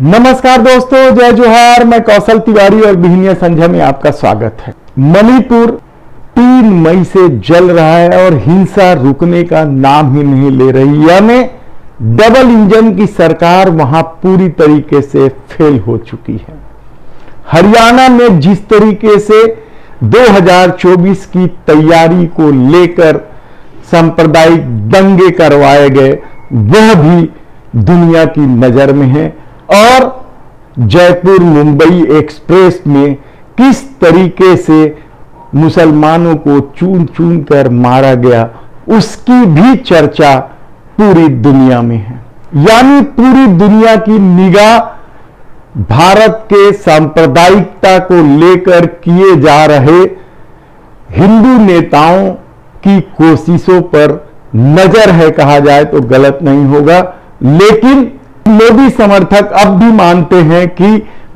नमस्कार दोस्तों, जय जोहार। मैं कौशल तिवारी और बिहनिया संध्या में आपका स्वागत है। मणिपुर 3 मई से जल रहा है और हिंसा रुकने का नाम ही नहीं ले रही। यानी डबल इंजन की सरकार वहां पूरी तरीके से फेल हो चुकी है। हरियाणा में जिस तरीके से 2024 की तैयारी को लेकर सांप्रदायिक दंगे करवाए गए, वह भी दुनिया की नजर में है। और जयपुर मुंबई एक्सप्रेस में किस तरीके से मुसलमानों को चून चून कर मारा गया, उसकी भी चर्चा पूरी दुनिया में है। यानी पूरी दुनिया की निगाह भारत के सांप्रदायिकता को लेकर किए जा रहे हिंदू नेताओं की कोशिशों पर नजर है, कहा जाए तो गलत नहीं होगा। लेकिन मोदी समर्थक अब भी मानते हैं कि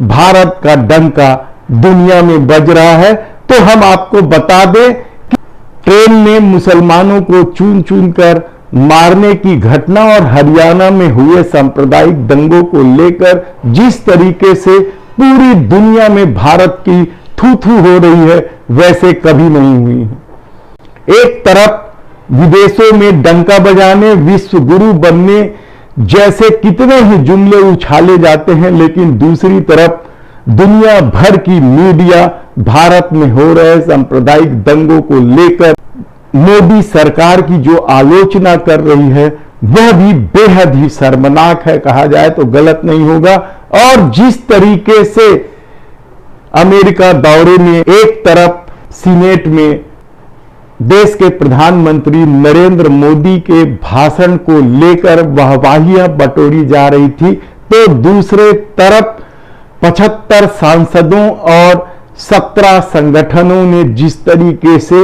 भारत का डंका दुनिया में बज रहा है। तो हम आपको बता दें कि ट्रेन में मुसलमानों को चून चून कर मारने की घटना और हरियाणा में हुए सांप्रदायिक दंगों को लेकर जिस तरीके से पूरी दुनिया में भारत की थू थू हो रही है, वैसे कभी नहीं हुई है। एक तरफ विदेशों में डंका बजाने, विश्व गुरु बनने जैसे कितने ही जुमले उछाले जाते हैं, लेकिन दूसरी तरफ दुनिया भर की मीडिया भारत में हो रहे सांप्रदायिक दंगों को लेकर मोदी सरकार की जो आलोचना कर रही है, वह भी बेहद ही शर्मनाक है, कहा जाए तो गलत नहीं होगा। और जिस तरीके से अमेरिका दौरे में एक तरफ सीनेट में देश के प्रधानमंत्री नरेंद्र मोदी के भाषण को लेकर वाहवाहियां बटोरी जा रही थी, तो दूसरे तरफ 75 सांसदों और 17 संगठनों ने जिस तरीके से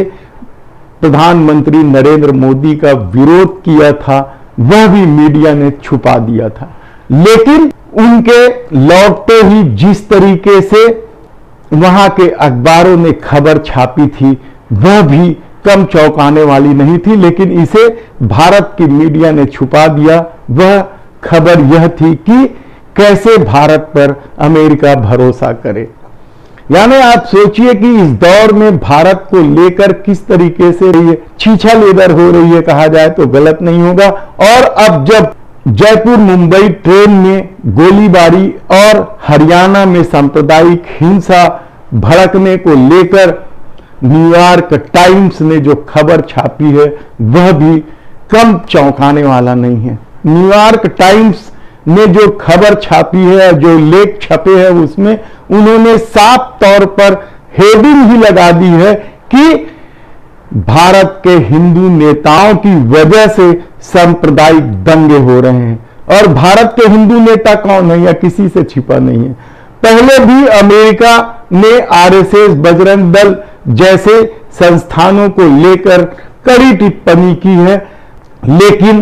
प्रधानमंत्री नरेंद्र मोदी का विरोध किया था, वह भी मीडिया ने छुपा दिया था। लेकिन उनके लौटते ही जिस तरीके से वहां के अखबारों ने खबर छापी थी, वह भी कम चौंकाने वाली नहीं थी। लेकिन इसे भारत की मीडिया ने छुपा दिया। वह खबर यह थी कि कैसे भारत पर अमेरिका भरोसा करे। यानी आप सोचिए कि इस दौर में भारत को लेकर किस तरीके से ये छीछा लेदर हो रही है, कहा जाए तो गलत नहीं होगा। और अब जब जयपुर मुंबई ट्रेन में गोलीबारी और हरियाणा में सांप्रदायिक हिंसा भड़कने को लेकर न्यूयॉर्क टाइम्स ने जो खबर छापी है, वह भी कम चौंकाने वाला नहीं है। न्यूयॉर्क टाइम्स ने जो खबर छापी है, जो लेख छपे हैं, उसमें उन्होंने साफ तौर पर हेडिंग ही लगा दी है कि भारत के हिंदू नेताओं की वजह से सांप्रदायिक दंगे हो रहे हैं। और भारत के हिंदू नेता कौन है, या किसी से छिपा नहीं है। पहले भी अमेरिका ने आरएसएस, बजरंग दल जैसे संस्थानों को लेकर कड़ी टिप्पणी की है, लेकिन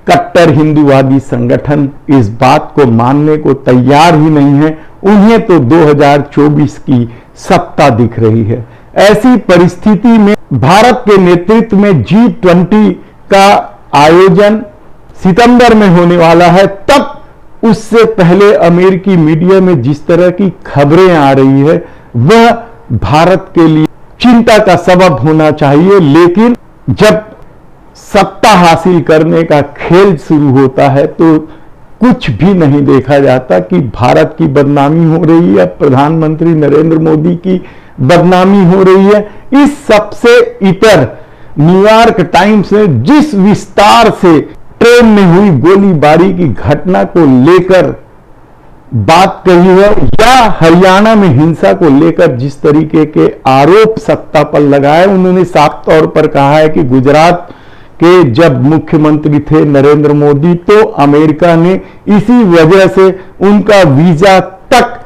कट्टर हिंदूवादी संगठन इस बात को मानने को तैयार ही नहीं है। उन्हें तो 2024 की सत्ता दिख रही है। ऐसी परिस्थिति में भारत के नेतृत्व में G20 का आयोजन सितंबर में होने वाला है। तब उससे पहले अमेरिकी मीडिया में जिस तरह की खबरें आ रही है, वह भारत के लिए चिंता का सबब होना चाहिए। लेकिन जब सत्ता हासिल करने का खेल शुरू होता है, तो कुछ भी नहीं देखा जाता कि भारत की बदनामी हो रही है, प्रधानमंत्री नरेंद्र मोदी की बदनामी हो रही है। इस सबसे इतर न्यूयॉर्क टाइम्स ने जिस विस्तार से ट्रेन में हुई गोलीबारी की घटना को लेकर बात कही है, या हरियाणा में हिंसा को लेकर जिस तरीके के आरोप सत्ता पर लगाए, उन्होंने साफ तौर पर कहा है कि गुजरात के जब मुख्यमंत्री थे नरेंद्र मोदी, तो अमेरिका ने इसी वजह से उनका वीजा तक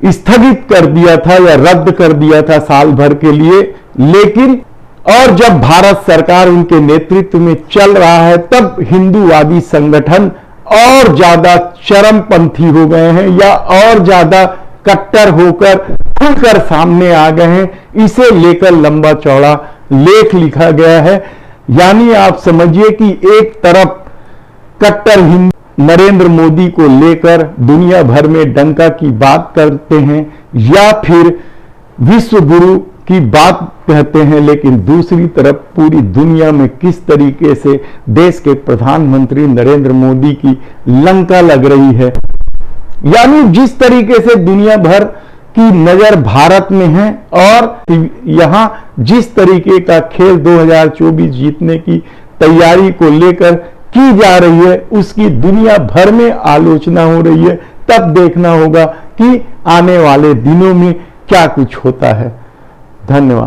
स्थगित कर दिया था या रद्द कर दिया था साल भर के लिए। लेकिन और जब भारत सरकार उनके नेतृत्व में चल रहा है, तब हिंदूवादी संगठन और ज्यादा चरमपंथी हो गए हैं, या और ज्यादा कट्टर होकर खुलकर सामने आ गए हैं। इसे लेकर लंबा चौड़ा लेख लिखा गया है। यानी आप समझिए कि एक तरफ कट्टर हिंदू नरेंद्र मोदी को लेकर दुनिया भर में डंका की बात करते हैं या फिर विश्व गुरु की बात कहते हैं, लेकिन दूसरी तरफ पूरी दुनिया में किस तरीके से देश के प्रधानमंत्री नरेंद्र मोदी की लंका लग रही है। यानी जिस तरीके से दुनिया भर की नजर भारत में है और यहां जिस तरीके का खेल 2024 जीतने की तैयारी को लेकर की जा रही है, उसकी दुनिया भर में आलोचना हो रही है। तब देखना होगा कि आने वाले दिनों में क्या कुछ होता है। धन्यवाद।